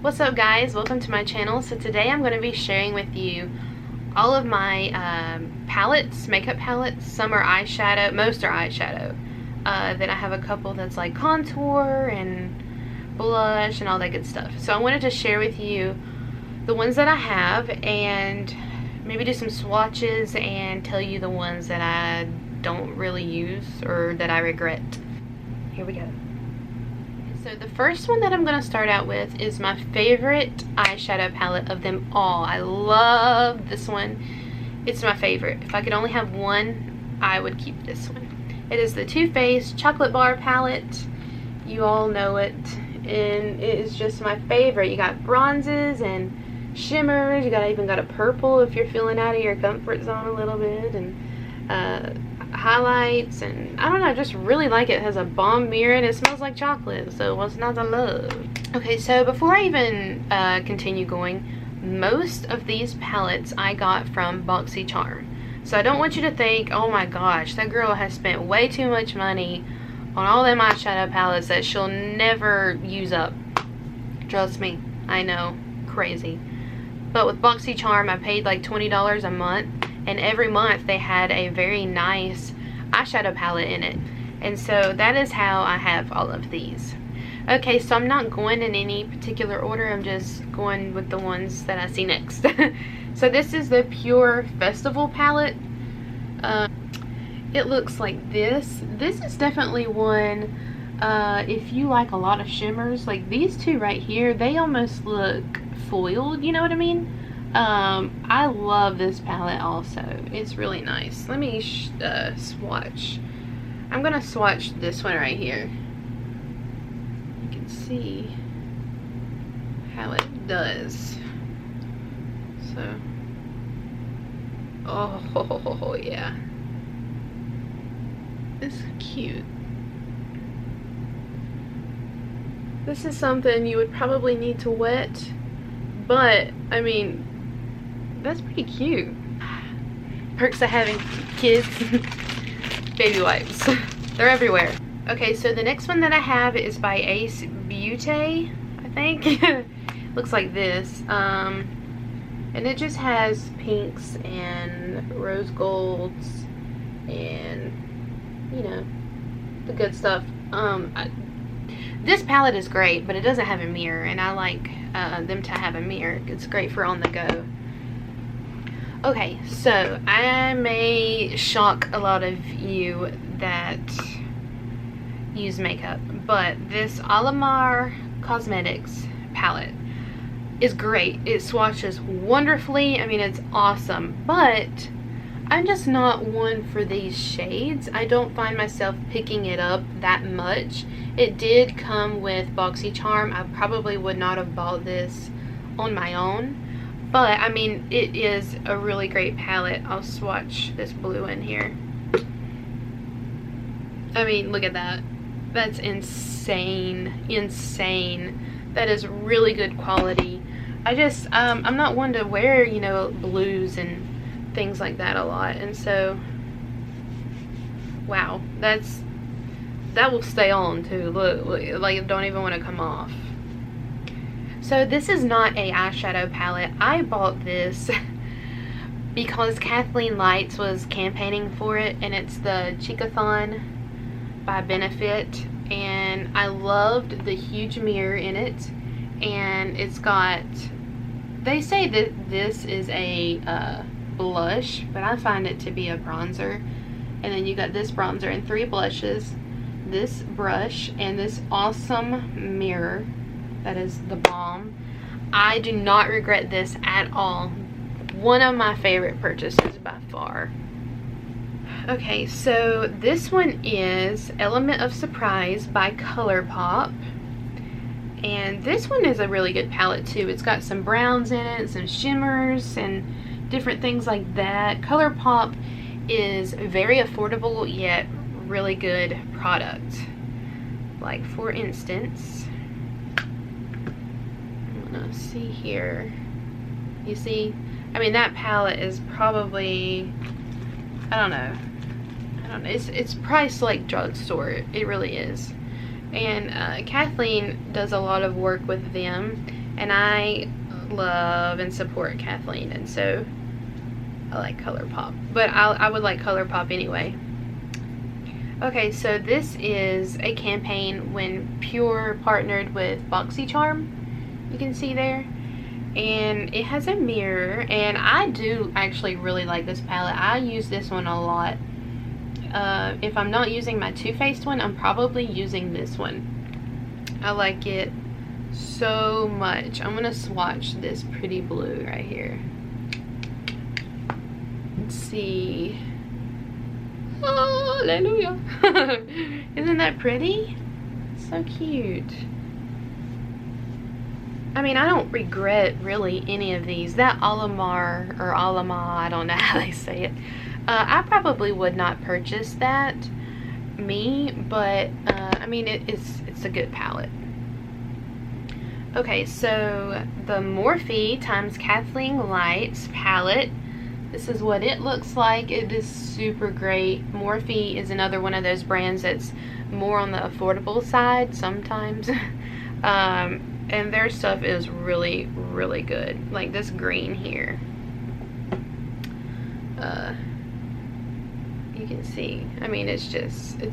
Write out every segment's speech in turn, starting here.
What's up guys, welcome to my channel. So today I'm going to be sharing with you all of my palettes, makeup palettes. Some are eyeshadow, most are eyeshadow. Then I have a couple that's like contour and blush and all that good stuff. So I wanted to share with you the ones that I have and maybe do some swatches and tell you the ones that I don't really use or that I regret. Here we go. So the first one that I'm going to start out with is my favorite eyeshadow palette of them all. I love this one. It's my favorite. If I could only have one, I would keep this one. It is the Too Faced Chocolate Bar palette. You all know it. And it is just my favorite. You got bronzes and shimmers. You even got a purple if you're feeling out of your comfort zone a little bit. And highlights, and I don't know, I just really like it. It has a bomb mirror and it smells like chocolate, so what's not to love? Okay, so before I even continue going, most of these palettes I got from BoxyCharm. So I don't want you to think, oh my gosh, that girl has spent way too much money on all them eyeshadow palettes that she'll never use up. Trust me, I know, crazy. But with BoxyCharm I paid like $20 a month, and every month they had a very nice eyeshadow palette in it. And so that is how I have all of these. Okay, so I'm not going in any particular order. I'm just going with the ones that I see next. So this is the Pure Festival palette. It looks like this. This is definitely one, if you like a lot of shimmers, like these two right here, they almost look foiled, you know what I mean? I love this palette also. It's really nice. Let me swatch. I'm gonna swatch this one right here. You can see how it does. So, oh yeah, it's cute. This is something you would probably need to wet, but I mean, that's pretty cute. Perks of having kids. Baby wipes. They're everywhere. Okay, so the next one that I have is by Ace Beauty, I think. Looks like this. And it just has pinks and rose golds and, you know, the good stuff. This palette is great, but it doesn't have a mirror, and I like them to have a mirror. It's great for on the go. Okay, so I may shock a lot of you that use makeup, but this Olimar Cosmetics palette is great. It swatches wonderfully. I mean, it's awesome, but I'm just not one for these shades. I don't find myself picking it up that much. It did come with BoxyCharm. I probably would not have bought this on my own. But, I mean, it is a really great palette. I'll swatch this blue in here. I mean, look at that. That's insane. Insane. That is really good quality. I just, I'm not one to wear, you know, blues and things like that a lot. And so, wow. That will stay on, too. Look, like, it don't even want to come off. So this is not a eyeshadow palette. I bought this because Kathleen Lights was campaigning for it, and it's the Cheekathon by Benefit, and I loved the huge mirror in it, and it's got, they say that this is a blush, but I find it to be a bronzer. And then you got this bronzer and 3 blushes, this brush, and this awesome mirror. That is the bomb. I do not regret this at all. One of my favorite purchases by far. Okay, so this one is Element of Surprise by Colorpop. And this one is a really good palette too. It's got some browns in it, some shimmers, and different things like that. Colorpop is very affordable yet really good product. Like, for instance, see here, you see, I mean, that palette is probably, I don't know, it's priced like drugstore. It really is. And Kathleen does a lot of work with them, and I love and support Kathleen, and so I like Colorpop, but I would like Colorpop anyway. Okay, so this is a campaign when Pure partnered with BoxyCharm, you can see there, and it has a mirror, and I do actually really like this palette. I use this one a lot. If I'm not using my Too Faced one, I'm probably using this one. I like it so much. I'm gonna swatch this pretty blue right here. Let's see. Oh, hallelujah. Isn't that pretty? So cute. I mean, I don't regret really any of these. That Olimar, or Olimar, I don't know how they say it. I probably would not purchase that, but I mean, it's a good palette. Okay, so the Morphe times Kathleen Lights palette. This is what it looks like. It is super great. Morphe is another one of those brands that's more on the affordable side sometimes. And their stuff is really, really good. Like this green here. You can see. I mean, it's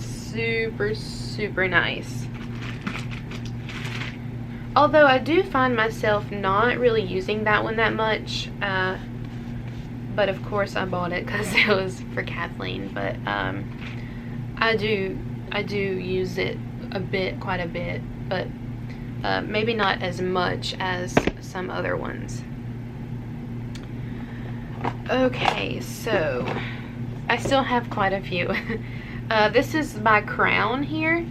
super, super nice. Although I do find myself not really using that one that much. But of course I bought it because it was for Kathleen. But I do use it quite a bit, but maybe not as much as some other ones. Okay, so I still have quite a few. This is my Crown here,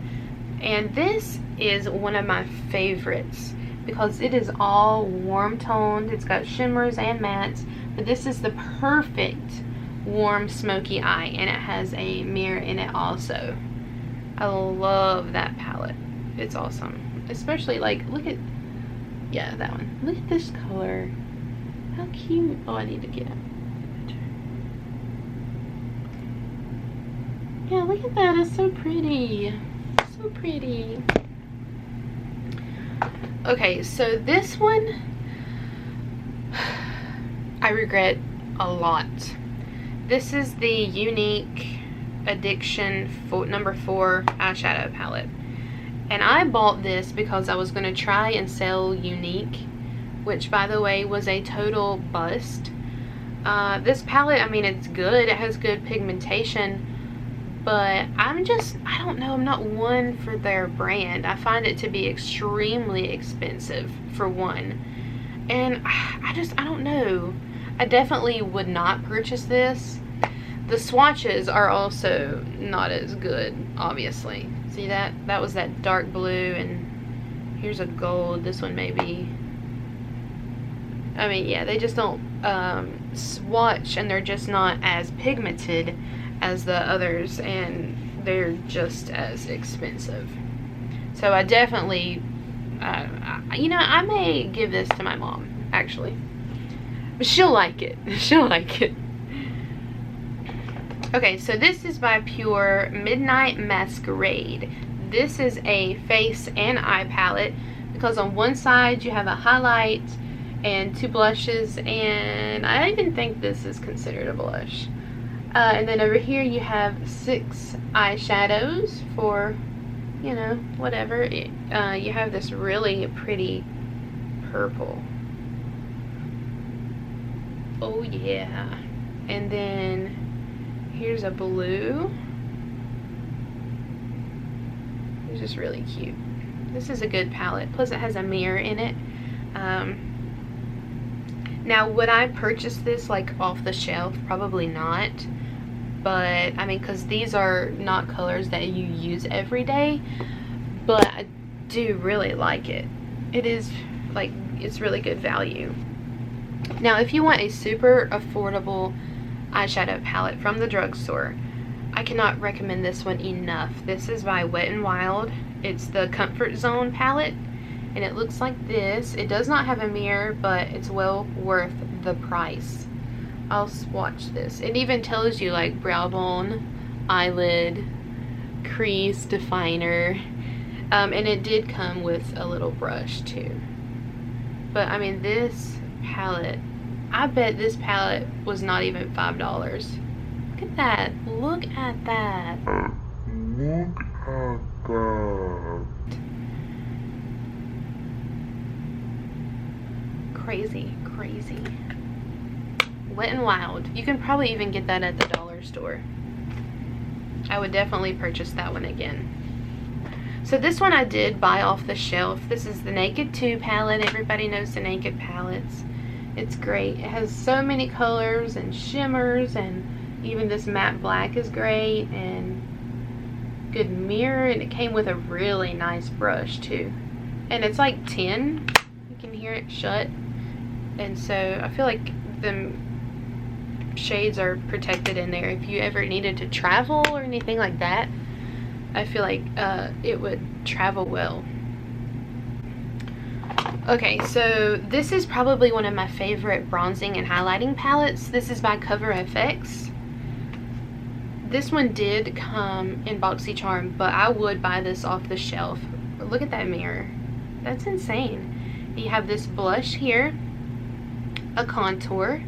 and this is one of my favorites because it is all warm toned. It's got shimmers and mattes, but this is the perfect warm smoky eye, and it has a mirror in it also. I love that palette. It's awesome. Especially like, look at, yeah, that one. Look at this color. How cute. Oh, I need to get it. Yeah, look at that. It's so pretty. So pretty. Okay, so this one I regret a lot. This is the Unique Addiction number 4 eyeshadow palette. And I bought this because I was going to try and sell Unique, which by the way was a total bust. This palette, I mean, it's good. It has good pigmentation. But I don't know, I'm not one for their brand. I find it to be extremely expensive, for one. And I don't know. I definitely would not purchase this. The swatches are also not as good, obviously. See that? That was that dark blue, and here's a gold. This one maybe. I mean, yeah, they just don't swatch, and they're just not as pigmented as the others, and they're just as expensive. So I definitely, you know, I may give this to my mom, actually. But she'll like it. She'll like it. Okay, so this is by Pure Midnight Masquerade. This is a face and eye palette because on one side you have a highlight and 2 blushes, and I even think this is considered a blush. And then over here you have 6 eyeshadows for, you know, whatever. You have this really pretty purple. Oh yeah. And then here's a blue. It's just really cute. This is a good palette. Plus it has a mirror in it. Now would I purchase this like off the shelf? Probably not. But I mean, because these are not colors that you use every day, but I do really like it. It is like, it's really good value. Now if you want a super affordable eyeshadow palette from the drugstore, I cannot recommend this one enough. This is by Wet n Wild. It's the Comfort Zone palette, and it looks like this. It does not have a mirror, but it's well worth the price. I'll swatch this. It even tells you like brow bone, eyelid, crease, definer, and it did come with a little brush too. But I mean, this palette, I bet this palette was not even $5. Look at that. Look at that. Look at that. Crazy, crazy. Wet n Wild. You can probably even get that at the dollar store. I would definitely purchase that one again. So this one I did buy off the shelf. This is the Naked 2 palette. Everybody knows the Naked palettes. It's great. It has so many colors and shimmers, and even this matte black is great, and good mirror, and it came with a really nice brush too. And it's like 10. You can hear it shut. And so I feel like the shades are protected in there. If you ever needed to travel or anything like that, I feel like it would travel well. Okay, so this is probably one of my favorite bronzing and highlighting palettes. This is by Cover FX. This one did come in BoxyCharm, but I would buy this off the shelf. Look at that mirror. That's insane. You have this blush here, a contour,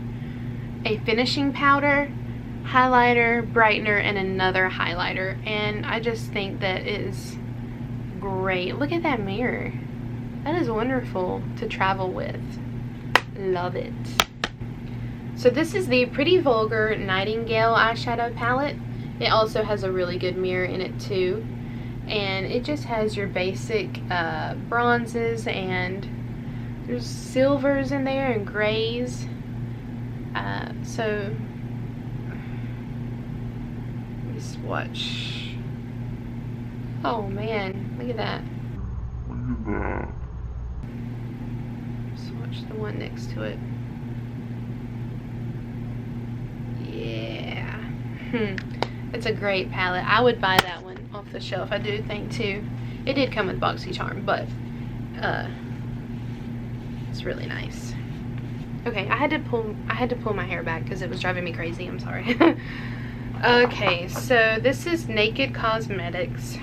a finishing powder, highlighter, brightener, and another highlighter. And I just think that is great. Look at that mirror. That is wonderful to travel with. Love it. So this is the Pretty Vulgar Nightingale eyeshadow palette. It also has a really good mirror in it too. And it just has your basic bronzes, and there's silvers in there and grays. So let me swatch. Oh man, look at that. Look at that. Swatch the one next to it. Yeah. It's a great palette. I would buy that one off the shelf. I do think too. It did come with BoxyCharm, but it's really nice. Okay, I had to pull my hair back because it was driving me crazy. I'm sorry. Okay, so this is Naked Cosmetics.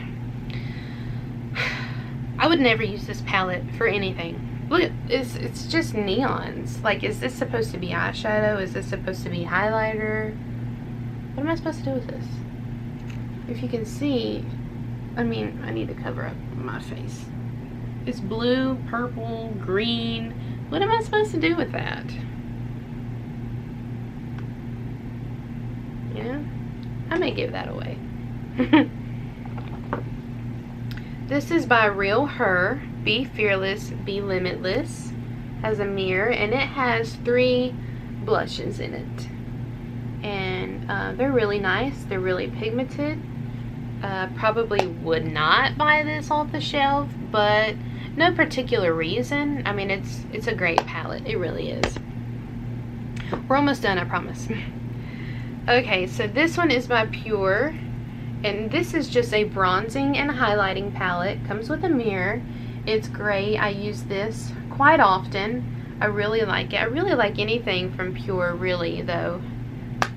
I would never use this palette for anything. Look, it's just neons. Like, is this supposed to be eyeshadow? Is this supposed to be highlighter? What am I supposed to do with this? If you can see, I mean, I need to cover up my face. It's blue, purple, green. What am I supposed to do with that? Yeah, I may give that away. This is by Real Her. Be Fearless, Be Limitless. Has a mirror, and it has 3 blushes in it. And they're really nice. They're really pigmented. Probably would not buy this off the shelf, but no particular reason. I mean, it's a great palette. It really is. We're almost done, I promise. Okay, so this one is by Pure, and this is just a bronzing and highlighting palette. Comes with a mirror. It's great. I use this quite often. I really like it. I really like anything from Pure, really, though.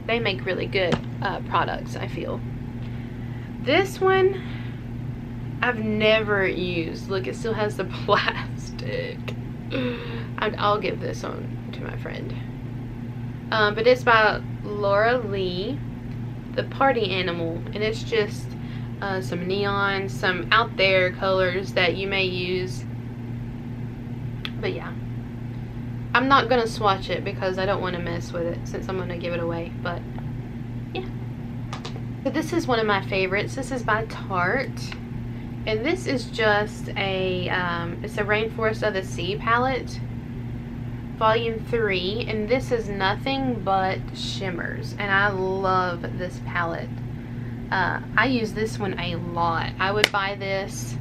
They make really good products, I feel. This one I've never used. Look, it still has the plastic. I'll give this one to my friend. But it's by Laura Lee, the Party Animal, and it's just some neon, some out there colors that you may use. But yeah, I'm not gonna swatch it because I don't want to mess with it since I'm gonna give it away. But yeah, so this is one of my favorites. This is by Tarte, and this is just a it's a Rainforest of the Sea palette, volume 3, and this is nothing but shimmers, and I love this palette. I use this one a lot. I would buy this.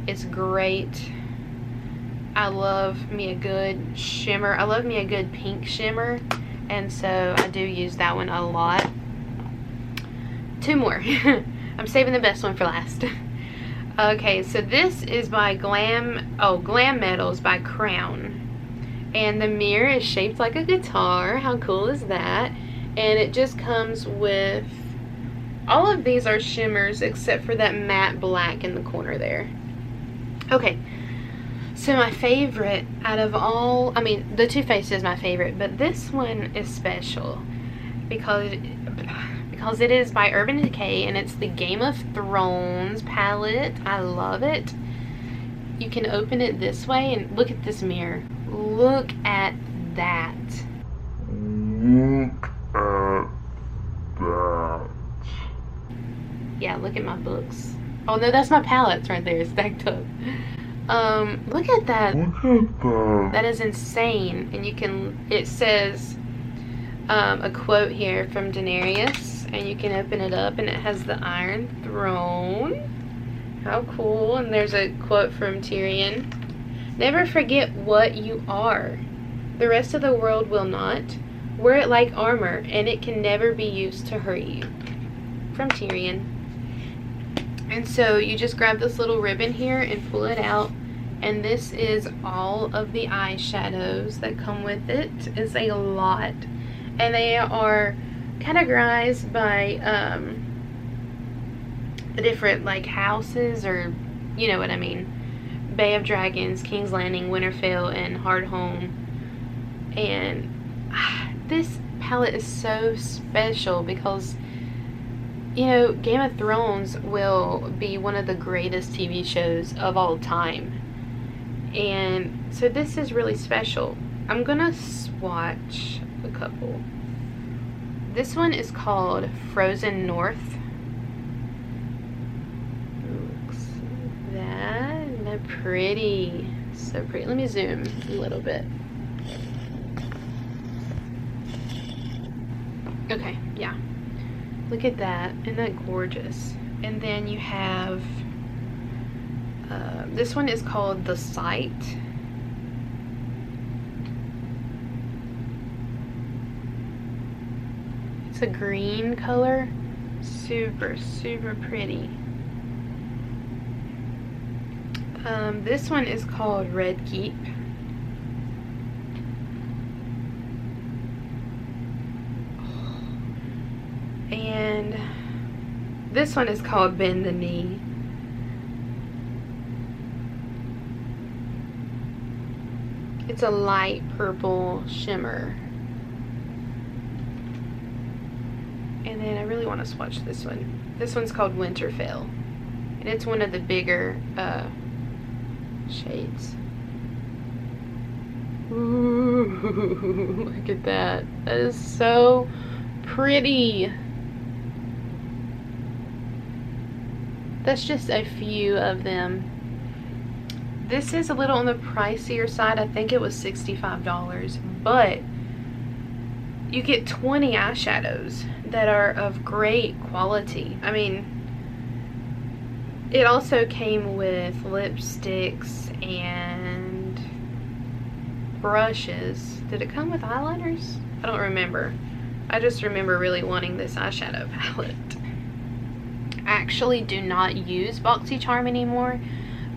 It's great. I love me a good shimmer. I love me a good pink shimmer, and so I do use that one a lot. 2 more. I'm saving the best one for last. Okay, so this is by Glam Metals by Crown. And the mirror is shaped like a guitar. How cool is that? And it just comes with, all of these are shimmers except for that matte black in the corner there. Okay, So my favorite out of all, I mean, the Too Faced is my favorite, but this one is special because it is by Urban Decay, and it's the Game of Thrones palette. I love it. You can open it this way, and look at this mirror. Look at that. Look at that. Yeah, look at my books. Oh no, that's my palettes right there, stacked up. Look at that. Look at that. That is insane. And you can, it says a quote here from Daenerys, and you can open it up and it has the Iron Throne. How cool. And there's a quote from Tyrion. Never forget what you are. The rest of the world will not. Wear it like armor, and it can never be used to hurt you. From Tyrion. And so you just grab this little ribbon here and pull it out, and this is all of the eyeshadows that come with it. It's a lot, and they are categorized by the different like houses, or you know what I mean, Bay of Dragons, King's Landing, Winterfell, and Hardhome. And this palette is so special because, you know, Game of Thrones will be one of the greatest TV shows of all time. And so this is really special. I'm gonna swatch a couple. This one is called Frozen North. Looks like that. Isn't that pretty? So pretty. Let me zoom a little bit. Okay, yeah. Look at that. Isn't that gorgeous? And then you have this one is called The Sight. It's a green color. Super, super pretty. This one is called Red Keep. And this one is called Bend the Knee. It's a light purple shimmer. And then I really want to swatch this one. This one's called Winterfell. And it's one of the bigger shades. Ooh, look at that. That is so pretty. That's just a few of them. This is a little on the pricier side. I think it was $65, but you get 20 eyeshadows that are of great quality. I mean, it also came with lipsticks and brushes. Did it come with eyeliners? I don't remember. I just remember really wanting this eyeshadow palette. I actually do not use BoxyCharm anymore.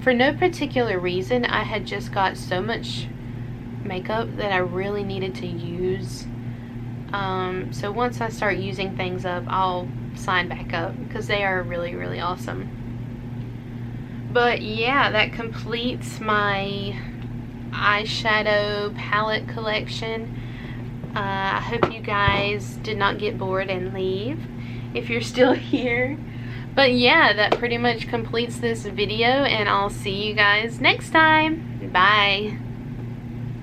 For no particular reason. I had just got so much makeup that I really needed to use. So once I start using things up, I'll sign back up because they are really, really awesome. But yeah, that completes my eyeshadow palette collection. I hope you guys did not get bored and leave if you're still here. But yeah, that pretty much completes this video, and I'll see you guys next time. Bye.